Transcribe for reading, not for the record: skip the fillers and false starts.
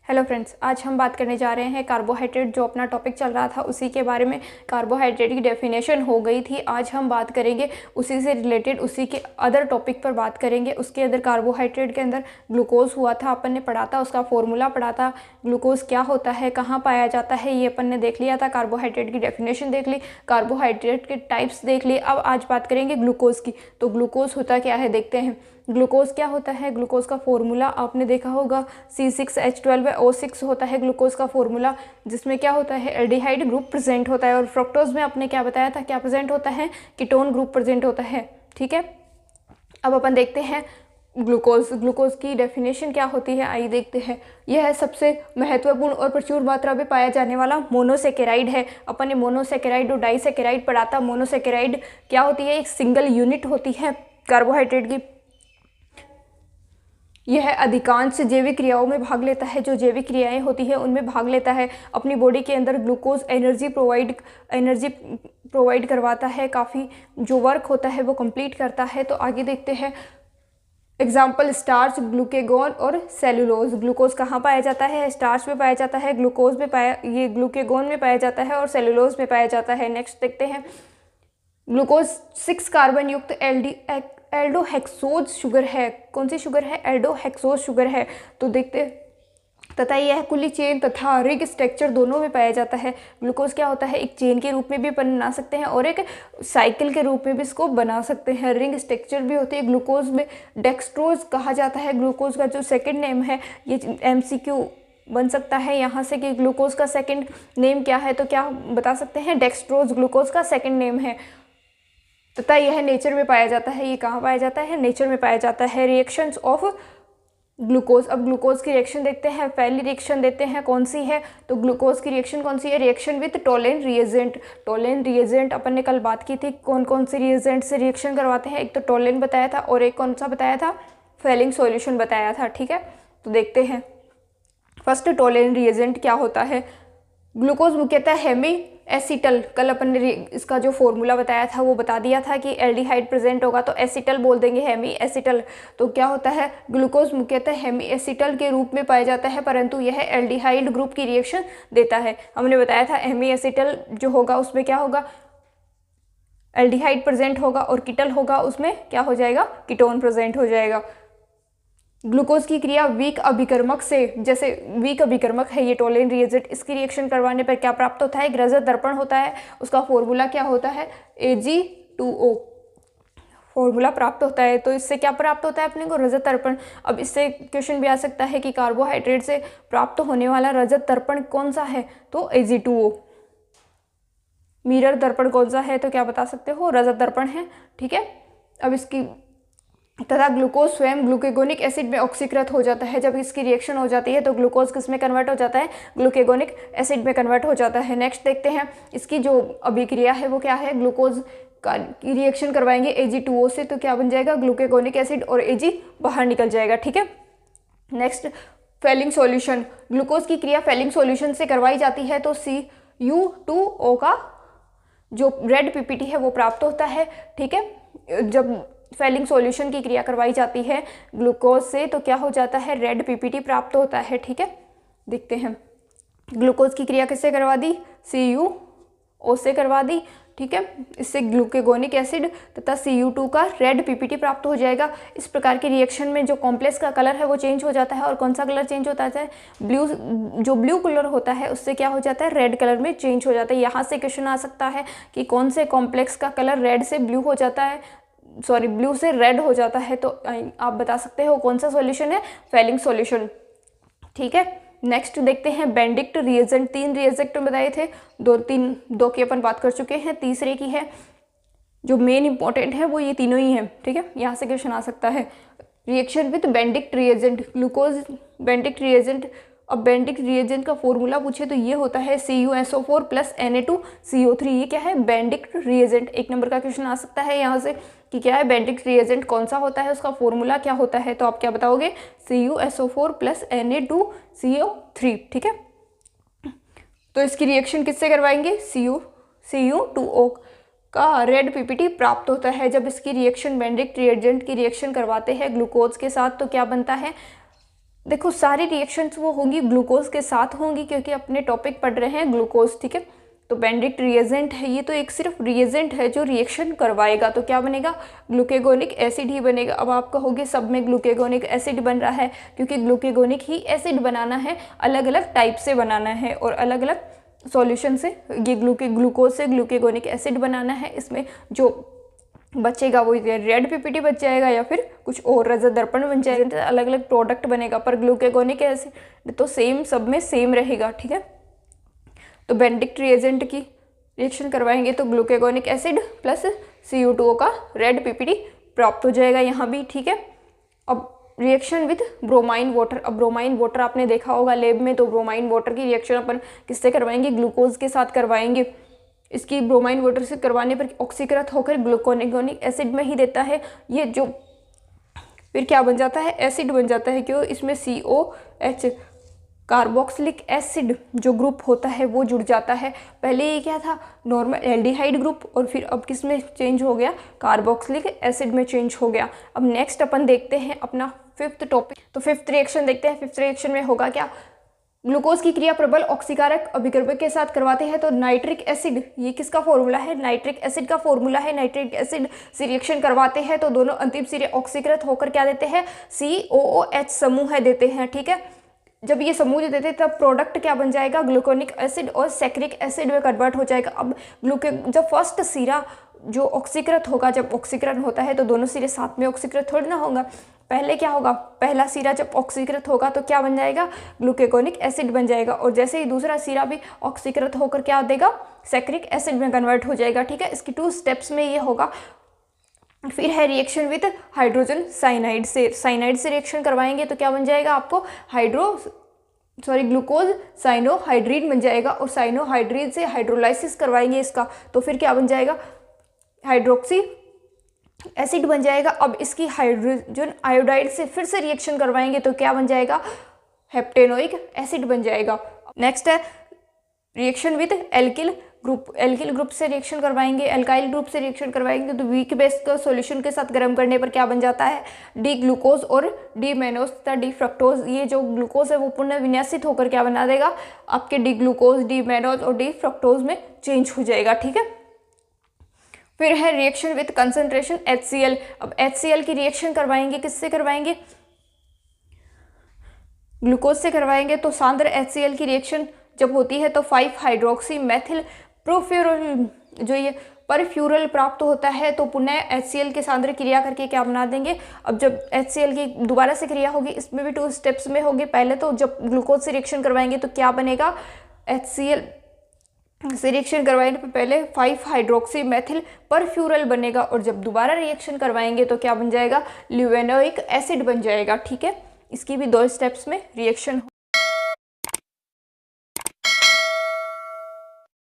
Hello friends, आज हम बात करने जा रहे हैं कार्बोहाइड्रेट। जो अपना टॉपिक चल रहा था उसी के बारे में। कार्बोहाइड्रेट की डेफिनेशन हो गई थी, आज हम बात करेंगे उसी से रिलेटेड, उसी के अदर टॉपिक पर बात करेंगे। उसके अंदर कार्बोहाइड्रेट के अंदर ग्लूकोज हुआ था, अपन ने पढ़ा था, उसका फॉर्मूला पढ़ा था। ग्लूकोज क्या होता है, कहाँ पाया जाता है, ये अपन ने देख लिया था। कार्बोहाइड्रेट की डेफिनेशन देख ली, कार्बोहाइड्रेट के टाइप्स देख लिए। अब आज बात करेंगे ग्लूकोज की। तो ग्लूकोज होता क्या है देखते हैं। ग्लूकोज क्या होता है, ग्लूकोज का फॉर्मूला आपने देखा होगा, C6H12O6 होता है ग्लूकोज का फॉर्मूला, जिसमें क्या होता है, एल्डिहाइड ग्रुप प्रेजेंट होता है। और फ्रक्टोज में आपने क्या बताया था, क्या प्रेजेंट होता है, कीटोन ग्रुप प्रेजेंट होता है। ठीक है, अब अपन देखते हैं ग्लूकोज। ग्लूकोज की डेफिनेशन क्या होती है, आइए देखते हैं। यह है सबसे महत्वपूर्ण और प्रचुर मात्रा में पाया जाने वाला मोनोसेकेराइड है। अपन ने मोनोसेकेराइड और डाइसेकेराइड पढ़ा था। मोनोसेकेराइड क्या होती है, एक सिंगल यूनिट होती है कार्बोहाइड्रेट की। यह अधिकांश जैविक क्रियाओं में भाग लेता है। जो जैविक क्रियाएं होती है उनमें भाग लेता है। अपनी बॉडी के अंदर ग्लूकोज एनर्जी प्रोवाइड करवाता है, काफ़ी जो वर्क होता है वो कंप्लीट करता है। तो आगे देखते हैं एग्जाम्पल, स्टार्च, ग्लूकेगॉन और सेलुलोज। ग्लूकोज कहाँ पाया जाता है, स्टार्च में पाया जाता है, ग्लूकोज में ये ग्लूकेगॉन में पाया जाता है और सेलुलोज में पाया जाता है। नेक्स्ट देखते हैं ग्लूकोज 6 कार्बन युक्त एल्डोहेक्सोज शुगर है। कौन सी शुगर है, एल्डोहेक्सोज शुगर है। तो देखते तथा यह कुली चेन तथा रिंग स्ट्रक्चर दोनों में पाया जाता है। ग्लूकोज क्या होता है, एक चेन के रूप में भी बना सकते हैं और एक साइकिल के रूप में भी इसको बना सकते हैं। रिंग स्ट्रक्चर भी होती है। ग्लूकोज में डेक्सट्रोज कहा जाता है। ग्लूकोज का जो सेकंड नेम है, ये MCQ बन सकता है यहाँ से कि ग्लूकोज का सेकंड नेम क्या है। तो क्या बता सकते हैं, डेक्सट्रोज ग्लूकोज का सेकंड नेम है तथा यह नेचर में पाया जाता है। ये कहाँ पाया जाता है, नेचर में पाया जाता है। Reactions of glucose. अब ग्लूकोज की रिएक्शन देखते हैं। पहली रिएक्शन देते हैं कौन सी है, तो ग्लूकोज की रिएक्शन कौन सी है, reaction with Tollen reagent. Tollen reagent अपन ने कल बात की थी, कौन कौन से रिएजेंट से रिएक्शन करवाते हैं। एक तो टोलेन बताया था और एक कौन सा बताया था, फेलिंग सॉल्यूशन बताया था। ठीक है, तो देखते हैं फर्स्ट टोलेन रिएजेंट क्या होता है। ग्लूकोज मुख्यतः हेमी एसिटल, कल अपन ने इसका जो फॉर्मूला बताया था वो बता दिया था कि एल्डिहाइड प्रेजेंट होगा तो एसिटल बोल देंगे, हेमी एसिटल। तो क्या होता है, ग्लूकोज मुख्यतः हेमी एसिटल के रूप में पाया जाता है, परंतु यह एल्डिहाइड ग्रुप की रिएक्शन देता है। हमने बताया था हेमी एसिटल जो होगा उसमें क्या होगा, एल्डिहाइड प्रेजेंट होगा और कीटल होगा, उसमें क्या हो जाएगा, कीटोन प्रेजेंट हो जाएगा। ग्लूकोज की क्रिया वीक अभिकर्मक से, जैसे वीक अभिकर्मक है ये टोलेन रिएजेंट, इसकी रिएक्शन करवाने पर क्या प्राप्त होता है, एक रजत दर्पण होता है। उसका फॉर्मूला क्या होता है, Ag2O फॉर्मूला प्राप्त होता है। तो इससे क्या प्राप्त होता है अपने को, रजत दर्पण। अब इससे क्वेश्चन भी आ सकता है कि कार्बोहाइड्रेट से प्राप्त होने वाला रजत दर्पण कौन सा है, तो Ag2O। मिरर दर्पण कौन सा है, तो क्या बता सकते हो, रजत दर्पण है। ठीक है, अब इसकी तथा ग्लूकोज स्वयं ग्लूकेगोनिक एसिड में ऑक्सीकृत हो जाता है। जब इसकी रिएक्शन हो जाती है तो ग्लूकोज किस में कन्वर्ट हो जाता है, ग्लूकेगोनिक एसिड में कन्वर्ट हो जाता है। नेक्स्ट देखते हैं इसकी जो अभिक्रिया है वो क्या है, ग्लूकोज की रिएक्शन करवाएंगे Ag2O से, तो क्या बन जाएगा, ग्लूकेगोनिक एसिड और Ag बाहर निकल जाएगा। ठीक है, नेक्स्ट फेलिंग सॉल्यूशन। ग्लूकोज की क्रिया फेलिंग सॉल्यूशन से करवाई जाती है तो Cu2O का जो रेड PPT है वो प्राप्त होता है। ठीक है, जब फेलिंग सॉल्यूशन की क्रिया करवाई जाती है ग्लूकोज से तो क्या हो जाता है, रेड PPT प्राप्त होता है। ठीक है, देखते हैं ग्लूकोज की क्रिया किससे करवा दी, CuO से करवा दी। ठीक है, इससे ग्लूकेगोनिक एसिड तथा Cu2 का रेड PPT प्राप्त हो जाएगा। इस प्रकार की रिएक्शन में जो कॉम्प्लेक्स का कलर है वो चेंज हो जाता है। और कौन सा कलर चेंज होता है, ब्लू, जो ब्लू कलर होता है उससे क्या हो जाता है, रेड कलर में चेंज हो जाता है। यहाँ से क्वेश्चन आ सकता है कि कौन से कॉम्प्लेक्स का कलर रेड से ब्लू हो जाता है, सॉरी ब्लू से रेड हो जाता है। तो आप बता सकते हो कौन सा सॉल्यूशन है, फेलिंग सॉल्यूशन। ठीक है, नेक्स्ट देखते हैं बेंडिक्ट रिएजेंट। 3 रिएजेंट बताए थे, 2 की अपन बात कर चुके हैं, तीसरे की है जो मेन इंपॉर्टेंट है वो ये तीनों ही हैं। ठीक है, यहाँ से क्वेश्चन आ सकता है, reaction with Benedict reagent, glucose Benedict reagent. अब बेंडिक्ट रिएजेंट का फॉर्मूला पूछे तो ये होता है CuSO4 प्लस Na2CO3। ये क्या है, बेंडिक्ट रिएजेंट। 1 नंबर का क्वेश्चन आ सकता है यहाँ से कि क्या है, बेंडिक्ट रिएजेंट कौन सा होता है, उसका फॉर्मूला क्या होता है। तो आप क्या बताओगे, CuSO4 प्लस Na2CO3। ठीक है, तो इसकी रिएक्शन किससे करवाएंगे, Cu2O का रेड PPT प्राप्त होता है। जब इसकी रिएक्शन बेंडिक्ट रिएजेंट की रिएक्शन करवाते हैं ग्लूकोज के साथ तो क्या बनता है, देखो सारी रिएक्शंस वो होंगी ग्लूकोज के साथ होंगी, क्योंकि अपने टॉपिक पढ़ रहे हैं ग्लूकोज, ठीक है। तो बेंडिक्ट रिएजेंट है, ये तो एक सिर्फ रिएजेंट है जो रिएक्शन करवाएगा, तो क्या बनेगा, ग्लूकेगोनिक एसिड ही बनेगा। अब आप कहोगे सब में ग्लूकेगोनिक एसिड बन रहा है, क्योंकि ग्लूकेगोनिक ही एसिड बनाना है, अलग अलग टाइप से बनाना है और अलग अलग सॉल्यूशन से ये ग्लूकोज से ग्लूकेगोनिक एसिड बनाना है। इसमें जो बचेगा वो रेड पीपीटी बच जाएगा या फिर कुछ और रजत दर्पण बन जाएगा, तो अलग अलग प्रोडक्ट बनेगा, पर ग्लूकेगोनिक एसिड तो सेम, सब में सेम रहेगा, ठीक है। तो बेंडिक्ट रिएजेंट की रिएक्शन करवाएंगे तो ग्लूकेगोनिक एसिड प्लस CO2 का रेड पीपीटी प्राप्त हो जाएगा यहाँ भी, ठीक है। अब रिएक्शन विद ब्रोमाइन वाटर, अब ब्रोमाइन वाटर आपने देखा होगा लैब में, तो ब्रोमाइन वाटर की रिएक्शन अपन किससे करवाएंगे, ग्लूकोज के साथ करवाएंगे। इसकी ब्रोमाइन वाटर से करवाने पर ऑक्सीकृत होकर ग्लूकोनेगोनिक एसिड में ही देता है ये, जो फिर क्या बन जाता है, एसिड बन जाता है। क्यों, इसमें COH कार्बोक्सिलिक एसिड जो ग्रुप होता है वो जुड़ जाता है। पहले ये क्या था, नॉर्मल एल्डिहाइड ग्रुप, और फिर अब किस में चेंज हो गया, कार्बोक्सिलिक एसिड में चेंज हो गया। अब नेक्स्ट अपन देखते हैं अपना फिफ्थ टॉपिक, तो फिफ्थ रिएक्शन देखते हैं। फिफ्थ रिएक्शन में होगा क्या, ग्लूकोज की क्रिया प्रबल ऑक्सीकारक अभिकर्मक के साथ करवाते हैं तो नाइट्रिक एसिड, ये किसका फॉर्मूला है, नाइट्रिक एसिड का फॉर्मूला है। नाइट्रिक एसिड से रिएक्शन करवाते हैं तो दोनों अंतिम सिरे ऑक्सीकृत होकर क्या देते हैं, COOH समूह देते हैं, ठीक है। जब ये समूह देते हैं तब प्रोडक्ट क्या बन जाएगा, ग्लूकोनिक एसिड और सैक्रिक एसिड में कन्वर्ट हो जाएगा। अब जब फर्स्ट सिरा जो ऑक्सीकृत होगा, जब ऑक्सीकरण होता है तो दोनों सिरे साथ में ऑक्सीकृत थोड़ी ना होगा। पहले क्या होगा, पहला सिरा जब ऑक्सीकृत होगा तो क्या बन जाएगा, ग्लूकेगोनिक एसिड बन जाएगा, और जैसे ही दूसरा सिरा भी ऑक्सीकृत होकर क्या देगा, सैक्रिक एसिड में कन्वर्ट हो जाएगा, ठीक है। इसकी 2 स्टेप्स में ये होगा। फिर है रिएक्शन विद हाइड्रोजन साइनाइड से रिएक्शन करवाएंगे तो क्या बन जाएगा आपको, ग्लूकोज साइनोहाइड्रीन बन जाएगा, और साइनोहाइड्रीन से हाइड्रोलाइसिस करवाएंगे इसका तो फिर क्या बन जाएगा, हाइड्रोक्सी एसिड बन जाएगा। अब इसकी हाइड्रोजन आयोडाइड से फिर से रिएक्शन करवाएंगे तो क्या बन जाएगा, हेप्टेनोइक एसिड बन जाएगा। नेक्स्ट है रिएक्शन विद एल्किल ग्रुप से रिएक्शन करवाएंगे, एल्काइल ग्रुप से रिएक्शन करवाएंगे तो वीक बेस का सॉल्यूशन के साथ गर्म करने पर क्या बन जाता है, डी ग्लूकोज और डी मैनोज तथा डी फ्रक्टोज। ये जो ग्लूकोज है वो पुनः विन्यासित होकर क्या बना देगा, आपके डी ग्लूकोज, डी मैनोज और डी फ्रक्टोज में चेंज हो जाएगा, ठीक है। फिर है रिएक्शन विद कंसंट्रेशन HCl। अब HCl की रिएक्शन करवाएंगे, किससे करवाएंगे, ग्लूकोज से करवाएंगे। तो सांद्र HCl की रिएक्शन जब होती है तो 5 हाइड्रोक्सी मेथिल प्रोफ्यूरल, जो ये परफ्यूरल प्राप्त होता है तो पुनः HCl के सांद्र क्रिया करके क्या बना देंगे। अब जब HCl की दोबारा से क्रिया होगी, इसमें भी 2 स्टेप्स में होगी। पहले तो जब ग्लूकोज से रिएक्शन करवाएंगे तो क्या बनेगा, HCl से रिएक्शन करवाने पर पहले 5 हाइड्रोक्सी मेथिल परफ्यूरल बनेगा, और जब दोबारा रिएक्शन करवाएंगे तो क्या बन जाएगा, ल्यूवेनोइक एसिड बन जाएगा, ठीक है। इसकी भी 2 स्टेप्स में रिएक्शन